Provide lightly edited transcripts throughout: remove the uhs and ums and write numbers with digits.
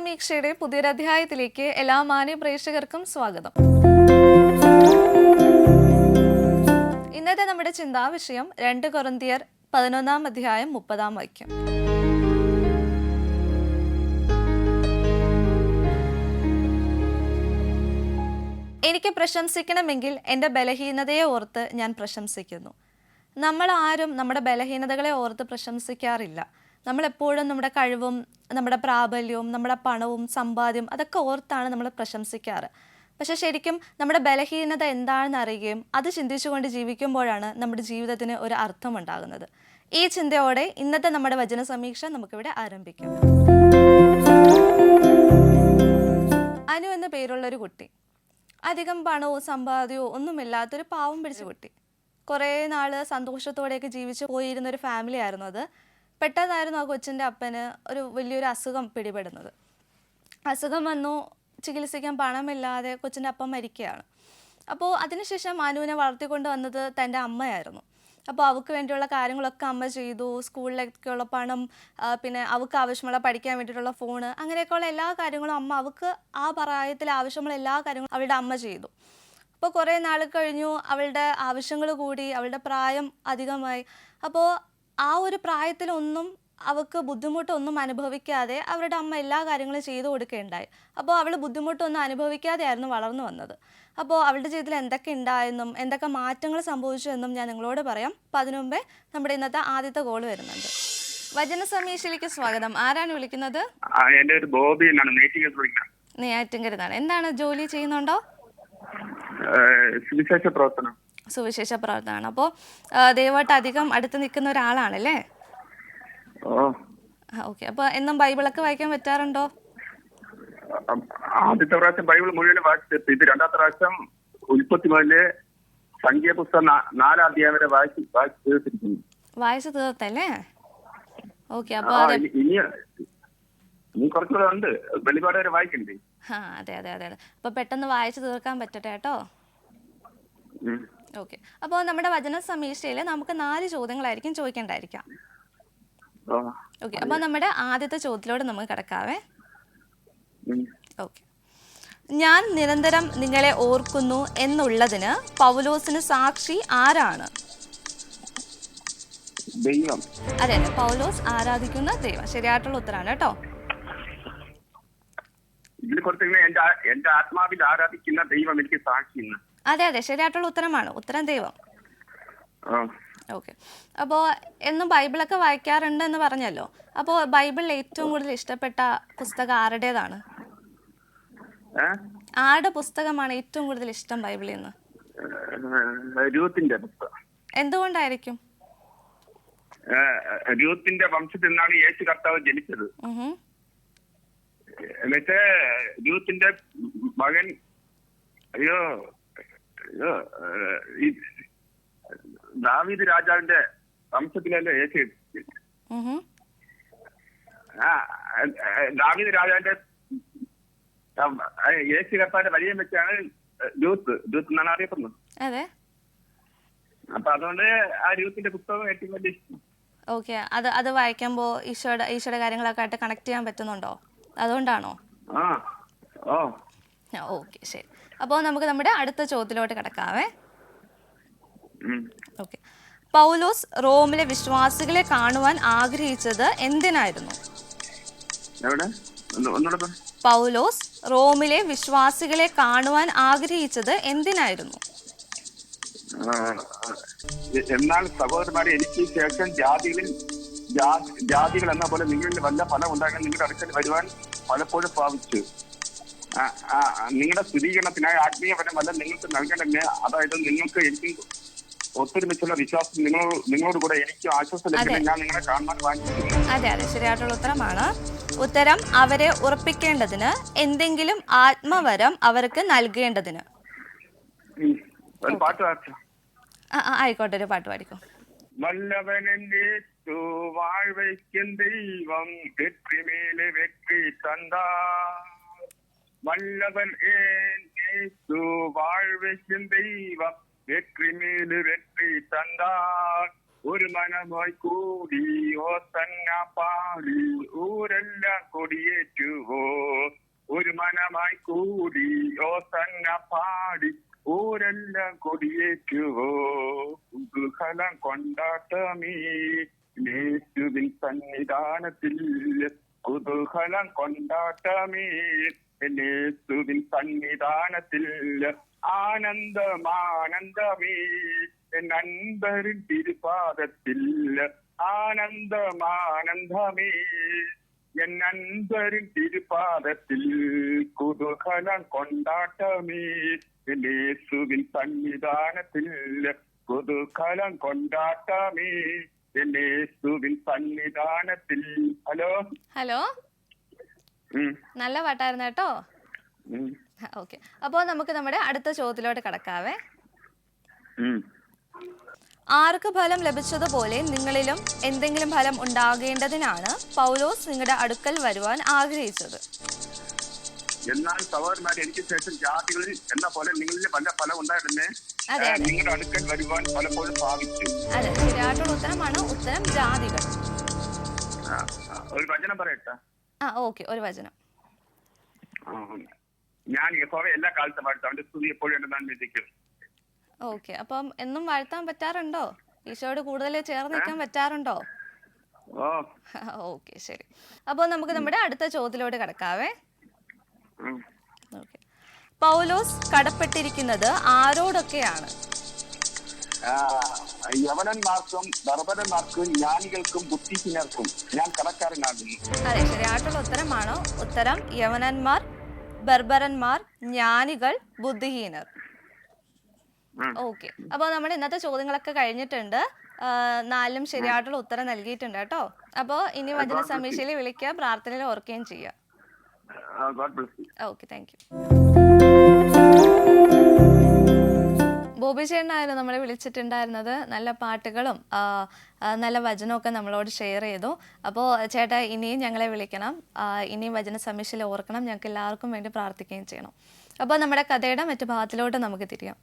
സമീക്ഷയുടെ പുതിയൊരധ്യായത്തിലേക്ക് എല്ലാ മാന്യ പ്രേക്ഷകർക്കും സ്വാഗതം. ഇന്നത്തെ നമ്മുടെ ചിന്താവിഷയം 2 കൊരിന്ത്യർ 11-ാം അധ്യായം 30-ാം വാക്യം. എനിക്ക് പ്രശംസിക്കണമെങ്കിൽ എൻ്റെ ബലഹീനതയെ ഓർത്ത് ഞാൻ പ്രശംസിക്കുന്നു. നമ്മൾ ആരും നമ്മുടെ ബലഹീനതകളെ ഓർത്ത് പ്രശംസിക്കാറില്ല. നമ്മളെപ്പോഴും നമ്മുടെ കഴിവും നമ്മുടെ പ്രാബല്യവും നമ്മുടെ പണവും സമ്പാദ്യം അതൊക്കെ ഓർത്താണ് നമ്മൾ പ്രശംസിക്കാറ്. പക്ഷെ ശരിക്കും നമ്മുടെ ബലഹീനത എന്താണെന്ന് അറിയുകയും അത് ചിന്തിച്ചുകൊണ്ട് ജീവിക്കുമ്പോഴാണ് നമ്മുടെ ജീവിതത്തിന് ഒരു അർത്ഥമുണ്ടാകുന്നത്. ഈ ചിന്തയോടെ ഇന്നത്തെ നമ്മുടെ വചന സമീക്ഷ നമുക്കിവിടെ ആരംഭിക്കാം. അനു എന്ന പേരുള്ളൊരു കുട്ടി, അധികം പണവും സമ്പാദ്യവും ഒന്നുമില്ലാത്തൊരു പാവം പിടിച്ച കുട്ടി. കുറേ നാൾ സന്തോഷത്തോടെയൊക്കെ ജീവിച്ചു പോയിരുന്നൊരു ഫാമിലി ആയിരുന്നു അത്. പെട്ടെന്നായിരുന്നു ആ കൊച്ചിൻ്റെ അപ്പന് വലിയൊരു അസുഖം പിടിപെടുന്നത്. അസുഖം വന്നു, ചികിത്സിക്കാൻ പണമില്ലാതെ കൊച്ചിൻ്റെ അപ്പം മരിക്കുകയാണ്. അപ്പോൾ അതിനുശേഷം അനുവിനെ വളർത്തിക്കൊണ്ട് വന്നത് തൻ്റെ അമ്മയായിരുന്നു. അപ്പോൾ അവൾക്ക് വേണ്ടിയുള്ള കാര്യങ്ങളൊക്കെ അമ്മ ചെയ്തു. സ്കൂളിലേക്കുള്ള പണം, പിന്നെ അവൾക്ക് ആവശ്യമുള്ള പഠിക്കാൻ വേണ്ടിയിട്ടുള്ള ഫോണ്, അങ്ങനെയൊക്കെയുള്ള എല്ലാ കാര്യങ്ങളും അമ്മ അവൾക്ക് ആ പ്രായത്തിൽ ആവശ്യമുള്ള എല്ലാ കാര്യങ്ങളും അവളുടെ അമ്മ ചെയ്തു. അപ്പോൾ കുറേ നാൾ കഴിഞ്ഞു, അവളുടെ ആവശ്യങ്ങൾ കൂടി, അവളുടെ പ്രായം അധികമായി. അപ്പോൾ ആ ഒരു പ്രായത്തിലൊന്നും അവൾക്ക് ബുദ്ധിമുട്ടൊന്നും അനുഭവിക്കാതെ അവരുടെ അമ്മ എല്ലാ കാര്യങ്ങളും ചെയ്തു കൊടുക്കുകയുണ്ടായി. അപ്പോൾ അവൾ ബുദ്ധിമുട്ടൊന്നും അനുഭവിക്കാതെയായിരുന്നു വളർന്നു വന്നത്. അപ്പോൾ അവളുടെ ജീവിതത്തിൽ എന്തൊക്കെ ഉണ്ടായെന്നും എന്തൊക്കെ മാറ്റങ്ങൾ സംഭവിച്ചു എന്നും ഞാൻ നിങ്ങളോട് പറയാം. അപ്പം അതിനു മുമ്പേ നമ്മുടെ ഇന്നത്തെ ആദ്യത്തെ കോൾ വരുന്നുണ്ട്. വചന സമീക്ഷയിലേക്ക് സ്വാഗതം. ആരാണ് വിളിക്കുന്നത്? നെയ്യാറ്റിൻകരന്നാണ്. എന്താണ് ജോലി ചെയ്യുന്നുണ്ടോ? സുവിശേഷ പ്രവർത്തനമാണ്. അപ്പോൾ ദൈവമായിട്ട് അധികം അടുത്ത് നിൽക്കുന്ന ഒരാളാണല്ലേ? ഓക്കെ. അപ്പോൾ എന്നും ബൈബിളൊക്കെ വായിക്കാൻ പറ്റാറുണ്ടോ? ആദ്യത്തെ പ്രാവശ്യം ബൈബിൾ മുഴുവൻ വായിച്ചിട്ട് ഇത് രണ്ടാമത്തെ പ്രാവശ്യം ഉൽപ്പത്തി മുതല് സംഖ്യാപുസ്തകം 4 അധ്യായം വരെ വായിച്ചു തീർത്തിരിക്കുന്നു. വായിച്ചു തീർത്തല്ലേ? ഓക്കെ. അപ്പോൾ ഇനി കുറച്ചുകൂടെ ഉണ്ട്, വെളിപാട് വരെ വായിക്കണ്ടേ? അതെ അതെ അതെ അതെ. അപ്പോൾ പെട്ടെന്ന് വായിച്ചു തീർക്കാൻ പറ്റട്ടെ കേട്ടോ. ഓക്കെ. അപ്പോൾ നമ്മുടെ വചന സമീക്ഷയിൽ നമുക്ക് 4 ചോദ്യങ്ങളായിരിക്കും ചോദിക്കേണ്ടായിരിക്കാം. ഓക്കെ. അപ്പോൾ നമ്മുടെ ആദ്യത്തെ ചോദ്യത്തിലോട് നമുക്ക് കിടക്കാവേ. ഓക്കെ. ഞാൻ നിരന്തരം നിങ്ങളെ ഓർക്കുന്നു എന്നുള്ളതിന് പൗലോസിന് സാക്ഷി ആരാണ്? ദൈവം. അതെ അതെ, പൗലോസ് ആരാധിക്കുന്ന ദൈവം. ശരിയായിട്ടുള്ള ഉത്തരമാണ് കേട്ടോ. എന്റെ ആത്മാവിൽ ആരാധിക്കുന്ന ദൈവം എനിക്ക് സാക്ഷി. അതെ അതെ, ശരിയായിട്ടുള്ള ഉത്തരമാണ്. ഉത്തരം ദൈവം. ഓക്കെ. അപ്പോൾ എന്നും ബൈബിളൊക്കെ വായിക്കാറുണ്ട് എന്ന് പറഞ്ഞല്ലോ. അപ്പോൾ ബൈബിളിൽ ഏറ്റവും കൂടുതൽ ഇഷ്ടപ്പെട്ട പുസ്തകം ആരുടേതാണ്? ആരുടെ പുസ്തകമാണ് ഏറ്റവും കൂടുതൽ ഇഷ്ടം ബൈബിളിൽ നിന്ന്? രൂത്തിന്റെ പുസ്തകം. എന്തുകൊണ്ടായിരിക്കും? രൂത്തിന്റെ വംശത്തിൽ നിന്നാണ് യേശു കർത്താവ് ജനിച്ചത്. എന്നിട്ട് രൂത്തിന്റെ മകൻ ദാവീദ് രാജാവിന്റെ വംശത്തിലല്ലേ യേശു? ദാവീദ് രാജാവിന്റെ യേശു കർത്താവിന്റെ വരിയം വെച്ചാണ് രൂത്ത് എന്നാണ് അറിയപ്പെടുന്നത്. അതെ. അപ്പൊ അതുകൊണ്ട് ആ രൂത്തിന്റെ പുസ്തകം ഏറ്റവും വലിയ ഇഷ്ടം. ഓക്കെ. അത് വായിക്കുമ്പോൾ ഈശോയുടെ കാര്യങ്ങളൊക്കെ ആയിട്ട് കണക്ട് ചെയ്യാൻ പറ്റുന്നുണ്ടോ? അതുകൊണ്ടാണോ? ഓക്കെ, ശരി. അപ്പോൾ നമുക്ക് നമ്മുടെ അടുത്ത ചോദ്യത്തിലോട്ട് കിടക്കാവേ. ഓക്കെ. പൗലോസ് റോമിലെ വിശ്വാസികളെ കാണുവാൻ ആഗ്രഹിച്ചത് എന്തിനായിരുന്നു? പൗലോസ് റോമിലെ വിശ്വാസികളെ കാണുവാൻ ആഗ്രഹിച്ചത് എന്തിനായിരുന്നു? എന്നാൽ സഹോദരന്മാരെ, എനിക്ക് ശേഷം ജാതികൾ എന്ന പോലെ നിങ്ങളിൽ വല്ല ഫലം ഉണ്ടാകാൻ നിങ്ങളുടെ അടുക്കൽ വരുവാൻ പലപ്പോഴും ഭാവിച്ചു. നിങ്ങളുടെ സ്ഥിരീകരണത്തിനായി ആത്മീയ ഫലമല്ല നിങ്ങൾക്ക് നൽകണമെന്ന്, അതായത് നിങ്ങൾക്ക് എനിക്കും ഒത്തൊരുമിച്ചുള്ള വിശ്വാസം നിങ്ങളോട് കൂടെ എനിക്ക് ആശ്വാസം ലഭിക്കണം. ഞാൻ നിങ്ങളെ കാണാൻ വാങ്ങിക്കുന്നു. അതെ അതെ, ശരിയായിട്ടുള്ള ഉത്തരമാണ്. ഉത്തരം അവരെ ഉറപ്പിക്കേണ്ടതിന്, എന്തെങ്കിലും ആത്മവരം അവർക്ക് നൽകേണ്ടതിന്. ഒരു പാട്ട് പാടാം. ആയിക്കോട്ടെ, ഒരു പാട്ട് പാടിക്കോ. വല്ലവനെ വാഴ്വയ്ക്കും ദൈവം വെற்றிമേലെ വെற்றி தந்தார். வல்லவன் வாழ்வைக்கும் தெய்வம் வெற்றி மேலு வெற்றி தந்தார். ഒരു മനമായി കൂടി ഓസന്ന പാടി ഊരെല്ലാം കൊടിയേറ്റുവോ. ഒരു മനമായി കൂടി ഓസന്ന പാടി ഊരെല്ലാം കൊടിയേറ്റുവോ. കുതൂഹലം കൊണ്ടാട്ടമേ യേശുവിൻ സന്നിധാനത്തിൽ. കുതൂഹലം കൊണ്ടാട്ടമേ യേശുവിൻ സന്നിധാനത്തിൽ. ആനന്ദമാനന്ദമേ നൻപരിൻ തിരുപാദത്തിൽ. ആനന്ദമാനന്ദമേ എൻ നൻപരിൻ തിരുപാദത്തിൽ. കുതൂഹലം കൊണ്ടാട്ടമേ യേശുവിൻ സന്നിധാനത്തിൽ. കുതൂഹലം കൊണ്ടാട്ടമേ യേശുവിൻ സന്നിധാനത്തിൽ. ഹലോ ഹലോ, നല്ല പാട്ടായിരുന്നു കേട്ടോ. ഓക്കെ, അപ്പോൾ നമുക്ക് നമ്മുടെ അടുത്ത ചോദ്യത്തിലോട്ട് കടക്കാവേ. ആർക്ക് ഫലം ലഭിച്ചതുപോലെ നിങ്ങളിലും എന്തെങ്കിലും ഫലം ഉണ്ടാകേണ്ടതിനാണ് പൗലോസ് നിങ്ങളുടെ അടുക്കൽ വരുവാൻ ആഗ്രഹിച്ചത്. എന്നാൽ സഹോദരന്മാരെ, എനിക്ക് ശേഷം ജാതികളിൽ എന്ന പോലെ നിങ്ങളിൽ വല്ല ഫലം ഉണ്ടായിരുന്നേ നിങ്ങളുടെ അടുക്കൽ വരുവാൻ പലപ്പോഴും ഭാവിച്ചു. അതെ, ശരിയായിട്ടുള്ള ഉത്തരമാണ്. ഉത്തരം ജാതികൾ. ഒരു വചനം പറയട്ടെ. ഓക്കെ, ഒരു വചനം. ഞാൻ യഹോവയെ എല്ലാ കാലത്തും വാഴ്ത്തും, അവന്റെ സ്തുതി എപ്പോഴും എന്റെ നാം വിധിക്കും. ഓക്കെ, അപ്പം എന്നും വാഴ്ത്താൻ പറ്റാറുണ്ടോ? ഈശോയോട് കൂടുതൽ ചേർന്ന് നിൽക്കാൻ പറ്റാറുണ്ടോ? ഓക്കെ, ശരി. അപ്പോൾ നമുക്ക് നമ്മുടെ അടുത്ത ചോദ്യത്തിലോട്ട് കടക്കാവേ. ഓക്കെ, പൗലോസ് കടപ്പെട്ടിരിക്കുന്നത് ആരോടൊക്കെയാണ്? യവനന്മാർക്കും ബർബരന്മാർക്കും ജ്ഞാനികൾക്കും ബുദ്ധിഹീനർക്കും ഞാൻ കടക്കാരനാകുന്നു. അതെ, ശരിയായിട്ടുള്ള ഉത്തരമാണോ? ഉത്തരം യവനന്മാർ, ബർബരന്മാർ, ജ്ഞാനികൾ, ബുദ്ധിഹീനർ. ഓക്കെ, അപ്പോൾ നമ്മുടെ ഇന്നത്തെ ചോദ്യങ്ങളൊക്കെ കഴിഞ്ഞിട്ടുണ്ട്. 4 ശരിയായിട്ടുള്ള ഉത്തരം നൽകിയിട്ടുണ്ട് കേട്ടോ. അപ്പോൾ ഇനി വചന സമീക്ഷയിൽ വിളിക്കുക, പ്രാർത്ഥനയിൽ ഓർക്കുകയും ചെയ്യുക. Okay, thank you. ബോബി ചേട്ടനായിരുന്നു നമ്മളെ വിളിച്ചിട്ടുണ്ടായിരുന്നത്. നല്ല പാട്ടുകളും നല്ല വചനമൊക്കെ നമ്മളോട് ഷെയർ ചെയ്തു. അപ്പോൾ ചേട്ടാ, ഇനിയും ഞങ്ങളെ വിളിക്കണം, ഇനിയും വചന സമീക്ഷയിൽ ഓർക്കണം, ഞങ്ങൾക്ക് എല്ലാവർക്കും വേണ്ടി പ്രാർത്ഥിക്കുകയും ചെയ്യണം. അപ്പോൾ നമ്മുടെ കഥയുടെ മറ്റു ഭാഗത്തിലോട്ട് നമുക്ക് തിരിയാം.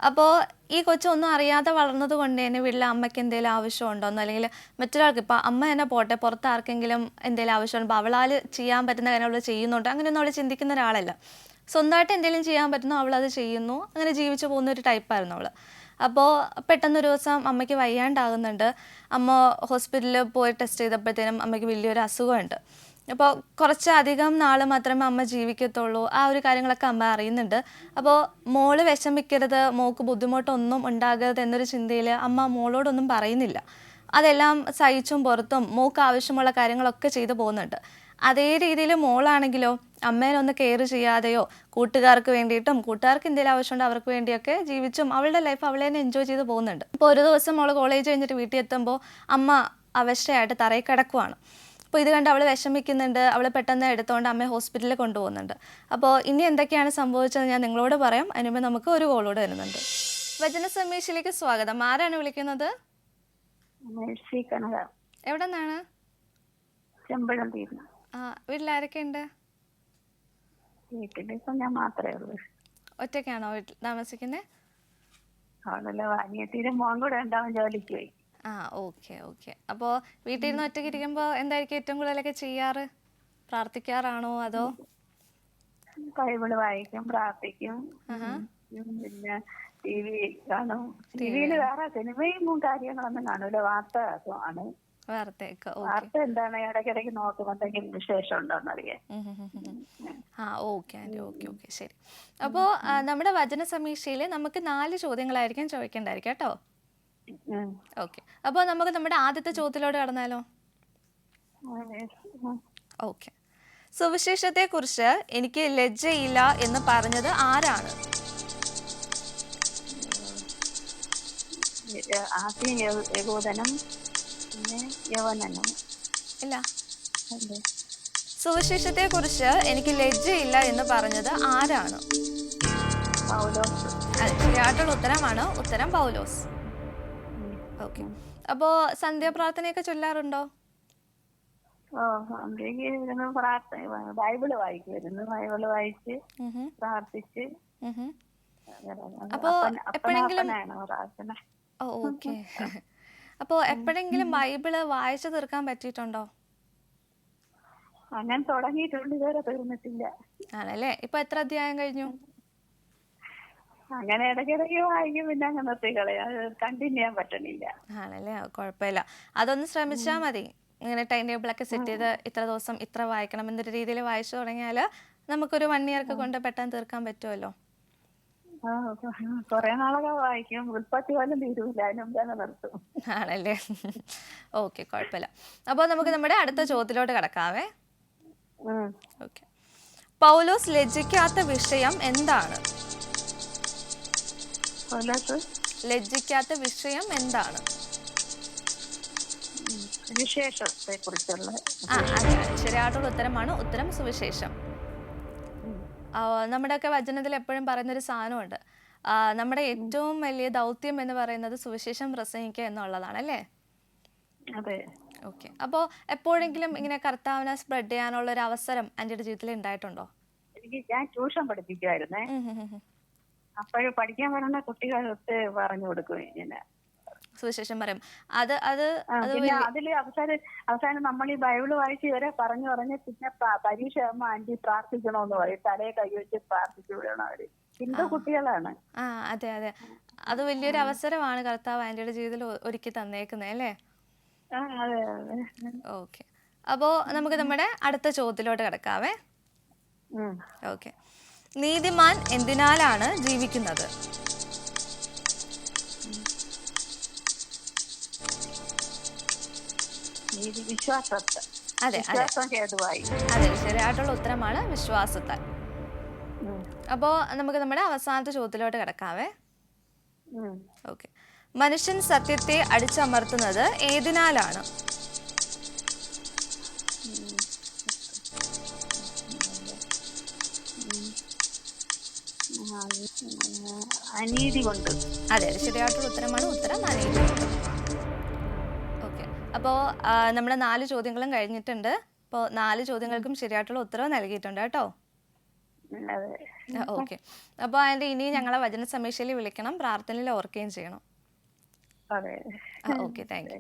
അപ്പോൾ ഈ കൊച്ചൊന്നും അറിയാതെ വളർന്നത് കൊണ്ട് തന്നെ വീട്ടിലെ അമ്മയ്ക്ക് എന്തെങ്കിലും ആവശ്യമുണ്ടോന്നോ, അല്ലെങ്കിൽ മറ്റൊരാൾക്ക്, ഇപ്പോൾ അമ്മ തന്നെ പോട്ടെ, പുറത്ത് ആർക്കെങ്കിലും എന്തെങ്കിലും ആവശ്യമുണ്ടോ, അവളാൽ ചെയ്യാൻ പറ്റുന്ന കാര്യം അവൾ ചെയ്യുന്നുണ്ടോ, അങ്ങനെയൊന്നും അവൾ ചിന്തിക്കുന്ന ഒരാളല്ല. സ്വന്തമായിട്ട് എന്തെങ്കിലും ചെയ്യാൻ പറ്റുന്നു അവളത് ചെയ്യുന്നു, അങ്ങനെ ജീവിച്ചു പോകുന്ന ഒരു ടൈപ്പായിരുന്നു അവൾ. അപ്പോൾ പെട്ടെന്നൊരു ദിവസം അമ്മയ്ക്ക് വയ്യാണ്ടാകുന്നുണ്ട്. അമ്മ ഹോസ്പിറ്റലിൽ പോയി ടെസ്റ്റ് ചെയ്തപ്പോഴത്തേനും അമ്മയ്ക്ക് വലിയൊരു അസുഖമുണ്ട്. അപ്പോൾ കുറച്ചധികം നാൾ മാത്രമേ അമ്മ ജീവിക്കത്തുള്ളൂ, ആ ഒരു കാര്യങ്ങളൊക്കെ അമ്മ അറിയുന്നുണ്ട്. അപ്പോൾ മോള് വിഷമിക്കരുത്, മോൾക്ക് ബുദ്ധിമുട്ടൊന്നും ഉണ്ടാകരുത് എന്നൊരു ചിന്തയിൽ അമ്മ മോളോടൊന്നും പറയുന്നില്ല. അതെല്ലാം സഹിച്ചും പുറത്തും മോൾക്ക് ആവശ്യമുള്ള കാര്യങ്ങളൊക്കെ ചെയ്തു പോകുന്നുണ്ട്. അതേ രീതിയിൽ മോളാണെങ്കിലോ അമ്മേനൊന്ന് കെയർ ചെയ്യാതെയോ കൂട്ടുകാർക്ക് വേണ്ടിയിട്ടും, കൂട്ടുകാർക്ക് എന്തെങ്കിലും ആവശ്യമുണ്ടോ അവർക്ക് വേണ്ടിയൊക്കെ ജീവിച്ചും അവളുടെ ലൈഫ് അവളെ തന്നെ എൻജോയ് ചെയ്ത് പോകുന്നുണ്ട്. ഇപ്പോൾ ഒരു ദിവസം മോൾ കോളേജ് കഴിഞ്ഞിട്ട് വീട്ടിൽ എത്തുമ്പോൾ അമ്മ അവശയായിട്ട് തറയിൽ കിടക്കുവാണ്. അപ്പോൾ ഇത് കണ്ട് അവൾ വിഷമിക്കുന്നുണ്ട്. അവൾ പെട്ടെന്ന് എടുത്തുകൊണ്ട് അമ്മയെ ഹോസ്പിറ്റലിൽ കൊണ്ടുപോകുന്നുണ്ട്. അപ്പോൾ ഇനി എന്തൊക്കെയാണ് സംഭവിച്ചത് ഞാൻ നിങ്ങളോട് പറയാം. അതിനുമുമ്പ് നമുക്ക് ഒരു കോളോട് വരുന്നുണ്ട്. വചന സമീക്ഷയിലേക്ക് സ്വാഗതം. ആരാണ് വിളിക്കുന്നത്? എവിടെ നിന്നാണ്? വീട്ടിലാരൊക്കെ ഉണ്ട്? ഞാൻ മാത്രമേ ഉള്ളൂ. ഒറ്റയ്ക്കാണോ വീട്ടിൽ താമസിക്കുന്നത്? മോൻ കൂടെ ഉണ്ടാവും, ജോലിക്ക് പോയി. Okay okay. അപ്പോൾ വീട്ടിൽ നിന്ന് ഒറ്റയ്ക്ക് ഇരിക്കുമ്പോൾ എന്തായിരിക്കും ഏറ്റവും കൂടുതലൊക്കെ ചെയ്യാറ്? പ്രാർത്ഥിക്കാറാണോ അതോ? ബൈബിള് വായിക്കും, പ്രാർത്ഥിക്കും, പിന്നെ TV കാണും. TV-യിൽ വേറെ സിനിമയും കാര്യങ്ങളൊന്നും കാണൂല, വാർത്ത ആണ്. വാർത്ത എന്താണ് ഇടയ്ക്കിടയ്ക്ക് നോക്കും, എന്തെങ്കിലും വിശേഷം ഉണ്ടോന്നറിയാൻ. ഓക്കെ ആൻറ്റി, ഓക്കെ ഓക്കെ, ശരി. അപ്പോൾ നമ്മുടെ വചന സമീക്ഷയിൽ നമുക്ക് 4 ചോദ്യങ്ങളായിരിക്കും ചോദിക്കേണ്ടായിരിക്കും കേട്ടോ. ഓക്കെ, അപ്പോൾ നമുക്ക് നമ്മുടെ ആദ്യത്തെ ചോദ്യത്തിലോട്ട് കടന്നാലോ? ഓക്കെ, സുവിശേഷത്തെ കുറിച്ച് എനിക്ക് ലജ്ജയില്ല എന്ന് പറഞ്ഞത് ആരാണ്? ആദ്യം യഹൂദനും പിന്നെ യവനനും. ഇല്ല, സുവിശേഷത്തെ കുറിച്ച് എനിക്ക് ലജ്ജയില്ല എന്ന് പറഞ്ഞത് ആരാണ്? പൗലോസ്. ശരിയായിട്ടുള്ള ഉത്തരമാണ്. ഉത്തരം പൗലോസ്. ഓക്കെ, അപ്പോ സന്ധ്യാപ്രാർത്ഥനയൊക്കെ ചൊല്ലാറുണ്ടോ? ബൈബിള് വായിക്കുമായിരുന്നു. ബൈബിള് വായിച്ച് പ്രാർത്ഥിച്ച്. അപ്പോ എപ്പോഴെങ്കിലും ഓക്കെ അപ്പോൾ എപ്പോഴെങ്കിലും ബൈബിള് വായിച്ചു തീർക്കാൻ പറ്റിയിട്ടുണ്ടോ? അങ്ങനെ തുടങ്ങിയിട്ടുണ്ട്, ഇതുവരെ തീർന്നിട്ടില്ല. ആണല്ലേ. ഇപ്പൊ എത്ര അധ്യായം കഴിഞ്ഞു? അങ്ങനെ ഇടയ്ക്കിടയ്ക്ക് വായിക്കും, പിന്നെ അങ്ങ് നിർത്തിക്കളയാ, കണ്ടിന്യൂ ചെയ്യാൻ പറ്റണില്ല. ആണല്ലേ, കുഴപ്പമില്ല. അതൊന്ന് ശ്രമിച്ചാൽ മതി. ഇങ്ങനെ ടൈം ടേബിളൊക്കെ സെറ്റ് ചെയ്ത് ഇത്ര ദിവസം ഇത്ര വായിക്കണം എന്നൊരു രീതിയിൽ വായിച്ചു തുടങ്ങിയാൽ നമുക്കൊരു 1 year കൊണ്ട് പെട്ടെന്ന് തീർക്കാൻ പറ്റുമല്ലോ. കൊറേ നാളൊക്കെ വായിക്കും, ഉൽപ്പത്തി പോലും തീരൂല, അതിന് മുമ്പ് അങ്ങ് നിർത്തും. ആണല്ലേ. ഓക്കെ, കുഴപ്പമില്ല. അപ്പോൾ നമുക്ക് നമ്മുടെ അടുത്ത ചോദ്യത്തിലോട്ട് കിടക്കാവേ. ഓക്കെ. പൗലോസ് ലജ്ജിക്കാത്ത വിഷയം എന്താണ്? ലജ്ജിക്കാത്ത വിഷയം എന്താണ്? വിശേഷത്തെ കുറിച്ചുള്ള. അതെ, ശരിയായിട്ടുള്ള ഉത്തരമാണ്. ഉത്തരം സുവിശേഷം. നമ്മുടെയൊക്കെ വചനത്തിൽ എപ്പോഴും പറയുന്നൊരു സാധനമുണ്ട്, നമ്മുടെ ഏറ്റവും വലിയ ദൗത്യം എന്ന് പറയുന്നത് സുവിശേഷം പ്രസംഗിക്കുക എന്നുള്ളതാണ്, അല്ലേ? അതെ. ഓക്കെ. അപ്പോൾ എപ്പോഴെങ്കിലും ഇങ്ങനെ കർത്താവിനെ സ്പ്രെഡ് ചെയ്യാനുള്ള ഒരു അവസരം എൻ്റെ ജീവിതത്തിൽ ഉണ്ടായിട്ടുണ്ടോ? ഞാൻ ട്യൂഷൻ പഠിപ്പിക്കുമായിരുന്നേ. അപ്പോഴും പഠിക്കാൻ വരുന്ന കുട്ടികൾക്ക് പറഞ്ഞു കൊടുക്കും ഇങ്ങനെ സുവിശേഷം പറയും. അത് അത് പിന്നെ അതില് അവസാനം നമ്മൾ ഈ ബൈബിള് വായിച്ച് ഇവരെ പറഞ്ഞു പറഞ്ഞ് പിന്നെ പരീക്ഷ ആകുമ്പോ ആന്റി പ്രാർത്ഥിക്കണോന്ന് പറയും, തലയെ കൈവച്ച് പ്രാർത്ഥിച്ചു വിടണം അവര്. ഹിന്ദു കുട്ടികളാണ്. അതെ അതെ, അത് വലിയൊരു അവസരമാണ് കർത്താവ് ആന്റിയുടെ ജീവിതത്തിൽ ഒരുക്കി തന്നേക്കുന്നത്, അല്ലേ? അതെ അതെ. ഓക്കെ. അപ്പോൾ നമുക്ക് നമ്മുടെ അടുത്ത ചോദ്യത്തിലോട്ട് കിടക്കാവേ. ഓക്കെ. നീതിമാൻ എന്തിനാലാണ് ജീവിക്കുന്നത്? അതെ അതെ അതെ, ശരിയായിട്ടുള്ള ഉത്തരമാണ് വിശ്വാസത്താൽ. അപ്പോൾ നമുക്ക് നമ്മുടെ അവസാനത്തെ ചോദ്യത്തിലോട്ട് കിടക്കാവേ. ഓക്കെ. മനുഷ്യൻ സത്യത്തെ അടിച്ചമർത്തുന്നത് ഏതിനാലാണ്? അനീതി കൊണ്ട്. അതെ, ശരിയായിട്ടുള്ള ഉത്തരമാണ്. ഉത്തരം അനീതി കൊണ്ട്. ഓക്കെ. അപ്പോൾ നമ്മുടെ 4 ചോദ്യങ്ങളും കഴിഞ്ഞിട്ടുണ്ട്. അപ്പോൾ 4 ചോദ്യങ്ങൾക്കും ശരിയായിട്ടുള്ള ഉത്തരവ് നൽകിയിട്ടുണ്ട് കേട്ടോ. ഓക്കെ. അപ്പോൾ അതിൻ്റെ ഇനി ഞങ്ങളെ വചന സമീക്ഷയിൽ വിളിക്കണം, പ്രാർത്ഥനയിൽ ഓർക്കുകയും ചെയ്യണം. Okay, thank U.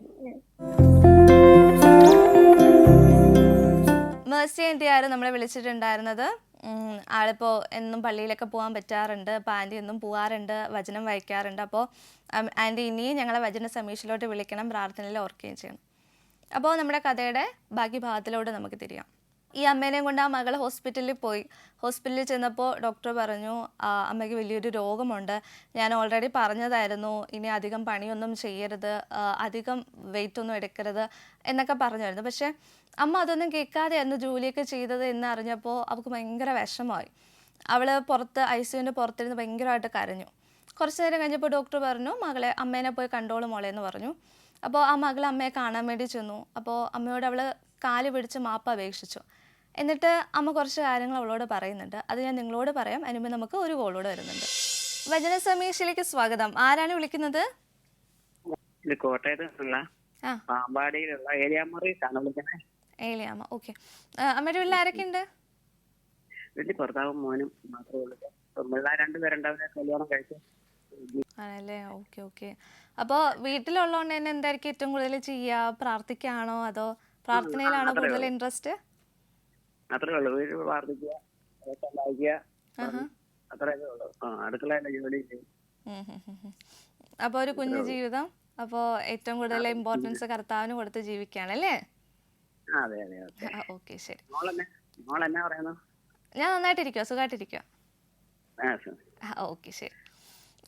Mercy aunty ആയിരുന്നു നമ്മളെ വിളിച്ചിട്ടുണ്ടായിരുന്നത്. ആളിപ്പോൾ എന്നും പള്ളിയിലൊക്കെ പോകാൻ പറ്റാറുണ്ട്. അപ്പോൾ ആൻറ്റി എന്നും പോകാറുണ്ട്, വചനം വായിക്കാറുണ്ട്. അപ്പോൾ ആൻറ്റി ഇനിയും ഞങ്ങളെ വചന സമീക്ഷയിലോട്ട് വിളിക്കണം, പ്രാർത്ഥനയിൽ ഓർക്കുകയും ചെയ്യണം. അപ്പോൾ നമ്മുടെ കഥയുടെ ബാക്കി ഭാഗത്തിലോട്ട് നമുക്ക് തിരിയാം. ഈ അമ്മേനെയും കൊണ്ട് ആ മകൾ ഹോസ്പിറ്റലിൽ പോയി. ഹോസ്പിറ്റലിൽ ചെന്നപ്പോൾ ഡോക്ടർ പറഞ്ഞു, അമ്മയ്ക്ക് വലിയൊരു രോഗമുണ്ട്, ഞാൻ ഓൾറെഡി പറഞ്ഞതായിരുന്നു, ഇനി അധികം പണിയൊന്നും ചെയ്യരുത്, അധികം വെയിറ്റ് ഒന്നും എടുക്കരുത് എന്നൊക്കെ പറഞ്ഞായിരുന്നു. പക്ഷേ അമ്മ അതൊന്നും കേൾക്കാതെയായിരുന്നു ജോലിയൊക്കെ ചെയ്തത് എന്ന് അറിഞ്ഞപ്പോൾ അവൾക്ക് ഭയങ്കര വിഷമമായി. അവൾ പുറത്ത് ICUവിൻ്റെ പുറത്തിരുന്ന് ഭയങ്കരമായിട്ട് കരഞ്ഞു. കുറച്ച് നേരം കഴിഞ്ഞപ്പോൾ ഡോക്ടർ പറഞ്ഞു, അമ്മേനെ പോയി കണ്ടോളൂ മോളെ എന്ന് പറഞ്ഞു. അപ്പോൾ ആ മകൾ അമ്മയെ കാണാൻ വേണ്ടി ചെന്നു. അപ്പോൾ അമ്മയോട് അവൾ കാല് പിടിച്ച് മാപ്പ് അപേക്ഷിച്ചു. എന്നിട്ട് അമ്മ കുറച്ച് കാര്യങ്ങൾ അവളോട് പറയുന്നുണ്ട്. അത് ഞാൻ നിങ്ങളോട് പറയാം. അതിനുമ്പ് നമുക്ക് ഒരു കോളോട് വരുന്നുണ്ട്. വചന സമീക്ഷയിലേക്ക് സ്വാഗതം. ആരാണ് വിളിക്കുന്നത്? കോട്ടയത്തുള്ള പാമ്പാടിയിലുള്ള ഏലിയാമ്മ വിളിക്കുന്നത്. ഏലിയാമ്മ. ഓക്കെ. അമ്മയുടെ വീട്ടിൽ ആരൊക്കെ ഉണ്ട്? വീട്ടിൽ ഭർത്താവും മോനും മാത്രമേ ഉള്ളൂ. പിള്ളേർ 2 പേരുണ്ടാവില്ല, കല്യാണം കഴിച്ചു. ആണല്ലേ. Okay okay. അപ്പോൾ വീട്ടിലുള്ളതുകൊണ്ട് തന്നെ എന്തായിരിക്കും ഏറ്റവും കൂടുതൽ ചെയ്യുക? പ്രാർത്ഥിക്കുകയാണോ അതോ പ്രാർത്ഥനയിലാണോ കൂടുതൽ ഇൻട്രസ്റ്റ്? അത്രേ ഉള്ളൂ. വീട്ടിൽ പ്രാർത്ഥിക്കുക, വായിക്കുക, അത്രയൊക്കെ ഉള്ളൂ. അടുക്കളയിലെ ജോലി ചെയ്യും. അപ്പോൾ ഒരു കുഞ്ഞു ജീവിതം. അപ്പോൾ ഏറ്റവും കൂടുതൽ ഇമ്പോർട്ടൻസ് കർത്താവിന് കൊടുത്ത് ജീവിക്കുകയാണല്ലേ? അതെ അതെ. ഓക്കെ, ശരി. മോളെന്നാ പറയുന്നു? ഞാൻ നന്നായിട്ടിരിക്കുക, സുഖമായിട്ടിരിക്കുക. ഓക്കെ, ശരി.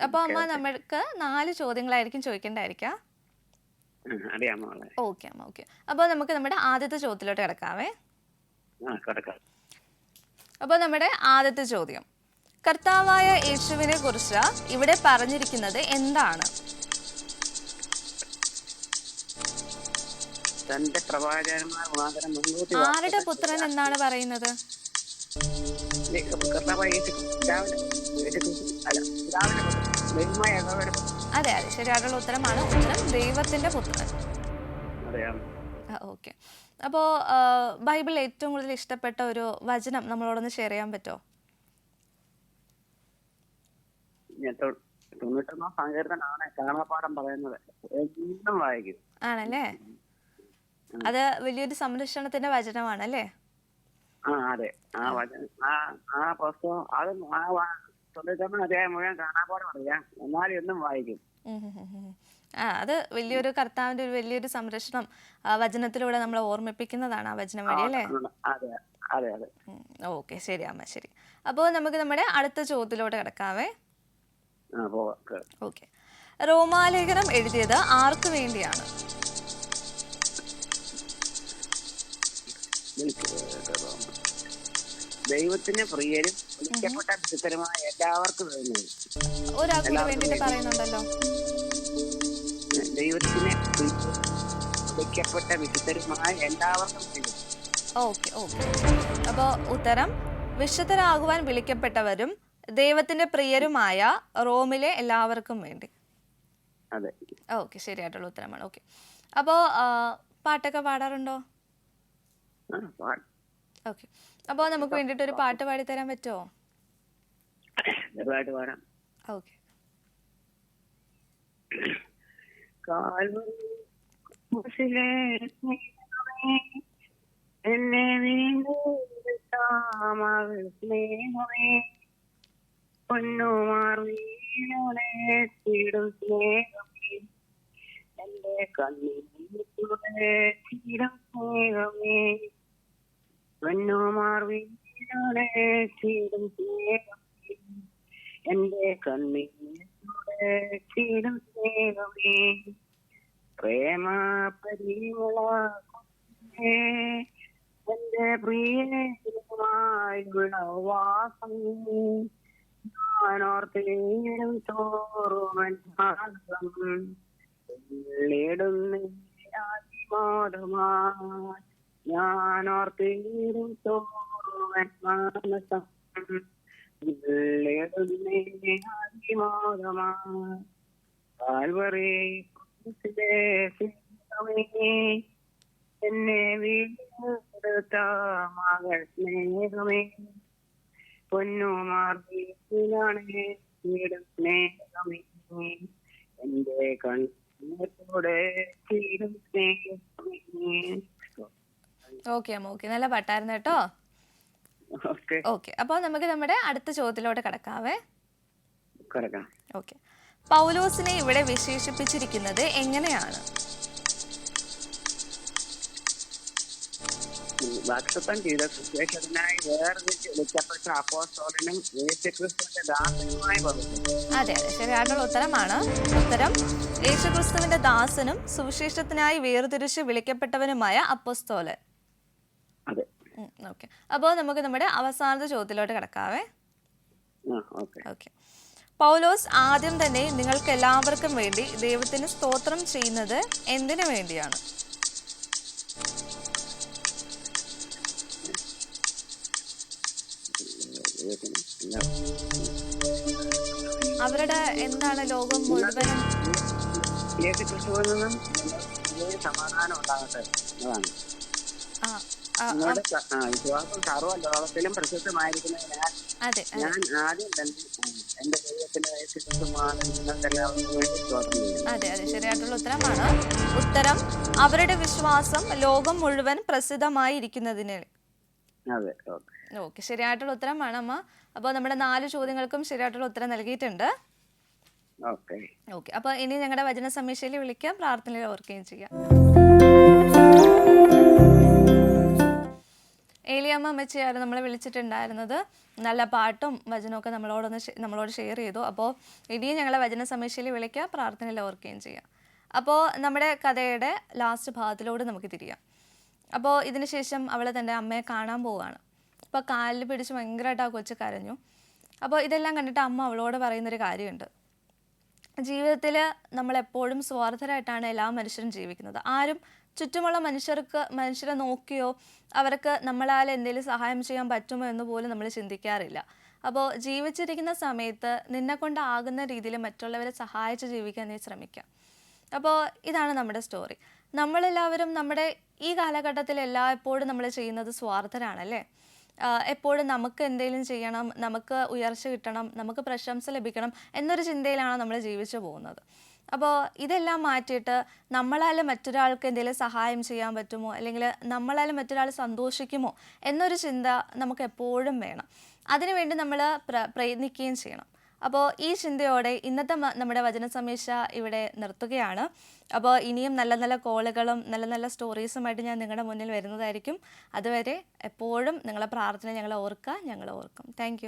അപ്പോൾ അമ്മ നമ്മൾക്ക് 4 ചോദ്യങ്ങളായിരിക്കും ചോദിക്കേണ്ടായിരിക്കാം. ഓക്കെ അമ്മ. ഓക്കെ. അപ്പോൾ നമുക്ക് നമ്മുടെ ആദ്യത്തെ ചോദ്യത്തിലോട്ട് കിടക്കാവേ. അപ്പോൾ നമ്മുടെ ആദ്യത്തെ ചോദ്യം, കർത്താവായ യേശുവിനെ കുറിച്ച് ഇവിടെ പറഞ്ഞിരിക്കുന്നത് എന്താണ്? ആരുടെ പുത്രൻ എന്നാണ് പറയുന്നത്? അതെ അതെ, ശരിയായിട്ടുള്ള ഉത്തരമാണ്. ഉത്തരം ദൈവത്തിന്റെ പുത്രൻ. ഓക്കെ. അപ്പോൾ ബൈബിളിൽ ഏറ്റവും കൂടുതൽ ഇഷ്ടപ്പെട്ട ഒരു വചനം നമ്മളോടൊന്ന് ഷെയർ ചെയ്യാൻ പറ്റുമോ? തൊണ്ണൂറ്റൊന്നാം സങ്കീർത്തനാണ് കാണാപ്പാഠം പറയുന്നത്. എന്നും വായിക്കും. ആണല്ലേ? അത് വലിയൊരു സംരക്ഷണത്തിന്റെ വചനമാണല്ലേ? അതെ. ആ പുസ്തകം അത് 91 അധ്യായം മുഴുവൻ കാണാപ്പാഠം അറിയാം, എന്നാലും എന്നും വായിക്കും. അത് വലിയൊരു കർത്താവിന്റെ ഒരു വലിയൊരു സംരക്ഷണം വചനത്തിലൂടെ നമ്മളെ ഓർമ്മിപ്പിക്കുന്നതാണ് ആ വചനം വഴി അല്ലേ? അതെ അതെ അതെ. ഓക്കെ, ശരി അമ്മ, ശരി. അപ്പോൾ നമുക്ക് നമ്മുടെ അടുത്ത ചോദ്യത്തിലോട്ട് കിടക്കാവേ. ഓക്കെ. റോമാലേഖനം എഴുതിയത് ആർക്കു വേണ്ടിയാണ്? ദൈവത്തിന് പ്രിയരും വിളിക്കപ്പെട്ട വിശുദ്ധരുമായ എല്ലാവർക്കും വേണ്ടി. ഒരാൾക്ക് വേണ്ടിട്ട് പറയുന്നുണ്ടല്ലോ. ദൈവത്തിന് വിളിക്കപ്പെട്ട വിശുദ്ധരുമായ എല്ലാവർക്കും വേണ്ടി. Okay okay. അപ്പോൾ ഉത്തരം വിശുദ്ധരാകുവാൻ വിളിക്കപ്പെട്ടവരും ദൈവത്തിന്റെ പ്രിയരുമായ റോമിലെ എല്ലാവർക്കും വേണ്ടി. അതെ. ഓക്കെ, ശരിയായിട്ടുള്ള ഉത്തരമാണ്. ഓക്കെ. അപ്പോൾ പാട്ടൊക്കെ പാടാറുണ്ടോ? ഓക്കെ. അപ്പോൾ നമുക്ക് വേണ്ടിയിട്ട് ഒരു പാട്ട് പാടിത്തരാൻ പറ്റുമോ? ചെറുതായിട്ട് പാടാം. ഓക്കെ. എന്നെ സ്നേഹമേ പൊന്നുമാറിയിടും സ്നേഹമേ എന്റെ കണ്ണീടും സ്നേഹമേ പൊന്നുമാറിയിടും സ്നേഹമേ എന്റെ കണ്ണീടും സ്നേഹമേ പ്രേമ പരിമള എന്റെ പ്രിയമായ വാസം ഞാനോർത്തേടും തോറുമൻ മാസം ഞാനോർത്തേടും തോറുമൻ മാനസം എന്നെ വീടുത്ത മകൾ സ്നേഹമേ പൊന്നുമാർഗീടാണ് വീടും സ്നേഹമേ എന്റെ കണ്ണൂടെ വീടും സ്നേഹമേ. ഓക്കെ അമ്മ, ഓക്കെ. നല്ല പാട്ടായിരുന്നു കേട്ടോ. ഓക്കെ. അപ്പോൾ നമുക്ക് നമ്മുടെ അടുത്ത ചോദ്യത്തിലോട്ട് കിടക്കാവേ. ഓക്കെ. പൗലോസിനെ ഇവിടെ വിശേഷിപ്പിച്ചിരിക്കുന്നത് എങ്ങനെയാണ്? വാഗ്ദത്തം ചെയ്ത സുവിശേഷത്തിനായി വേർതിരിച്ച് വിളിക്കപ്പെട്ട അപ്പോസ്തലനും യേശുക്രിസ്തുവിന്റെ ദാസനുമായി പറഞ്ഞു. അതെ അതെ, ശരിയായിട്ടുള്ള ഉത്തരമാണ്. ഉത്തരം യേശുക്രിസ്തുവിന്റെ ദാസനും സുവിശേഷത്തിനായി വേർതിരിച്ച് വിളിക്കപ്പെട്ടവനുമായ അപ്പോസ്തലൻ. അതെ. ഓക്കെ. അപ്പോൾ നമുക്ക് നമ്മുടെ അവസാനത്തെ ചോദ്യത്തിലോട്ട് കിടക്കാവേ. ഓക്കെ. പൗലോസ് ആദ്യം തന്നെ നിങ്ങൾക്ക് എല്ലാവർക്കും വേണ്ടി ദൈവത്തിന് സ്തോത്രം ചെയ്യുന്നത് എന്തിനു വേണ്ടിയാണ്? അവരുടെ എന്താണ് ലോകം മുഴുവനും സമാധാനം ഉണ്ടാകട്ടെ എന്നതാണ്. വിശ്വാസം സർവ്വലോകത്തിലും പ്രസിദ്ധമായിരിക്കുന്നതിനാൽ ഞാൻ ആദ്യം തന്നെ എന്റെ ദൈവത്തിന്റെ നിങ്ങൾക്കെല്ലാവർക്കും വേണ്ടി സ്തോത്രം ചെയ്യുന്നു. അതെ അതെ, ശരിയായിട്ടുള്ള ഉത്തരമാണ്. ഉത്തരം അവരുടെ വിശ്വാസം ലോകം മുഴുവൻ പ്രസിദ്ധമായിരിക്കുന്നതിന്. അതെ. ഓക്കെ, ശരിയായിട്ടുള്ള ഉത്തരമാണ് അമ്മ. അപ്പോൾ നമ്മുടെ 4 ചോദ്യങ്ങൾക്കും ശരിയായിട്ടുള്ള ഉത്തരം നൽകിയിട്ടുണ്ട്. ഓക്കെ. അപ്പോൾ ഇനി ഞങ്ങളുടെ വചന സമീക്ഷയിൽ വിളിക്കാം, പ്രാർത്ഥനയിൽ ഓർക്കുകയും ചെയ്യാം. ഏലിയമ്മ അമ്മച്ചിയായിരുന്നു നമ്മളെ വിളിച്ചിട്ടുണ്ടായിരുന്നത്. നല്ല പാട്ടും വചനമൊക്കെ നമ്മളോട് ഷെയർ ചെയ്തു. അപ്പോൾ ഇനിയും ഞങ്ങളെ വചന സമീക്ഷയിൽ വിളിക്കാം, പ്രാർത്ഥനയിൽ ഓർക്കുകയും ചെയ്യാം. അപ്പോൾ നമ്മുടെ കഥയുടെ ലാസ്റ്റ് ഭാഗത്തിലോട് നമുക്ക് തിരിയാം. അപ്പോൾ ഇതിന് ശേഷം അവൾ തൻ്റെ അമ്മയെ കാണാൻ പോവുകയാണ്. അപ്പോൾ കാലിൽ പിടിച്ച് ഭയങ്കരമായിട്ട് ആ കൊച്ച് കരഞ്ഞു. അപ്പോൾ ഇതെല്ലാം കണ്ടിട്ട് അമ്മ അവളോട് പറയുന്നൊരു കാര്യമുണ്ട്. ജീവിതത്തിൽ നമ്മളെപ്പോഴും സ്വാർത്ഥരായിട്ടാണ് എല്ലാ മനുഷ്യരും ജീവിക്കുന്നത്. ആരും ചുറ്റുമുള്ള മനുഷ്യരെ നോക്കിയോ അവർക്ക് നമ്മളാൽ എന്തെങ്കിലും സഹായം ചെയ്യാൻ പറ്റുമോ എന്ന് പോലും നമ്മൾ ചിന്തിക്കാറില്ല. അപ്പോൾ ജീവിച്ചിരിക്കുന്ന സമയത്ത് നിന്നെക്കൊണ്ടാകുന്ന രീതിയിൽ മറ്റുള്ളവരെ സഹായിച്ച് ജീവിക്കാൻ നീ ശ്രമിക്കാം. അപ്പോൾ ഇതാണ് നമ്മുടെ സ്റ്റോറി. നമ്മളെല്ലാവരും നമ്മുടെ ഈ കാലഘട്ടത്തിൽ എപ്പോഴും നമ്മൾ ചെയ്യുന്നത് സ്വാർത്ഥരാണല്ലേ. എപ്പോഴും നമുക്ക് എന്തെങ്കിലും ചെയ്യണം, നമുക്ക് ഉയർച്ച കിട്ടണം, നമുക്ക് പ്രശംസ ലഭിക്കണം എന്നൊരു ചിന്തയിലാണ് നമ്മൾ ജീവിച്ചു പോകുന്നത്. അപ്പോൾ ഇതെല്ലാം മാറ്റിയിട്ട് നമ്മളാൽ മറ്റൊരാൾക്ക് എന്തെങ്കിലും സഹായം ചെയ്യാൻ പറ്റുമോ, അല്ലെങ്കിൽ നമ്മളാൽ മറ്റൊരാൾ സന്തോഷിക്കുമോ എന്നൊരു ചിന്ത നമുക്ക് എപ്പോഴും വേണം. അതിനുവേണ്ടി നമ്മൾ പ്രയത്നിക്കുകയും ചെയ്യണം. അപ്പോൾ ഈ ചിന്തയോടെ ഇന്നത്തെ നമ്മുടെ വചന സമീക്ഷ ഇവിടെ നിർത്തുകയാണ്. അപ്പോൾ ഇനിയും നല്ല നല്ല കോളുകളും നല്ല നല്ല സ്റ്റോറീസുമായിട്ട് ഞാൻ നിങ്ങളുടെ മുന്നിൽ വരുന്നതായിരിക്കും. അതുവരെ എപ്പോഴും നിങ്ങളെ പ്രാർത്ഥന ഞങ്ങളെ ഓർക്കുക, ഞങ്ങൾ ഓർക്കും. താങ്ക്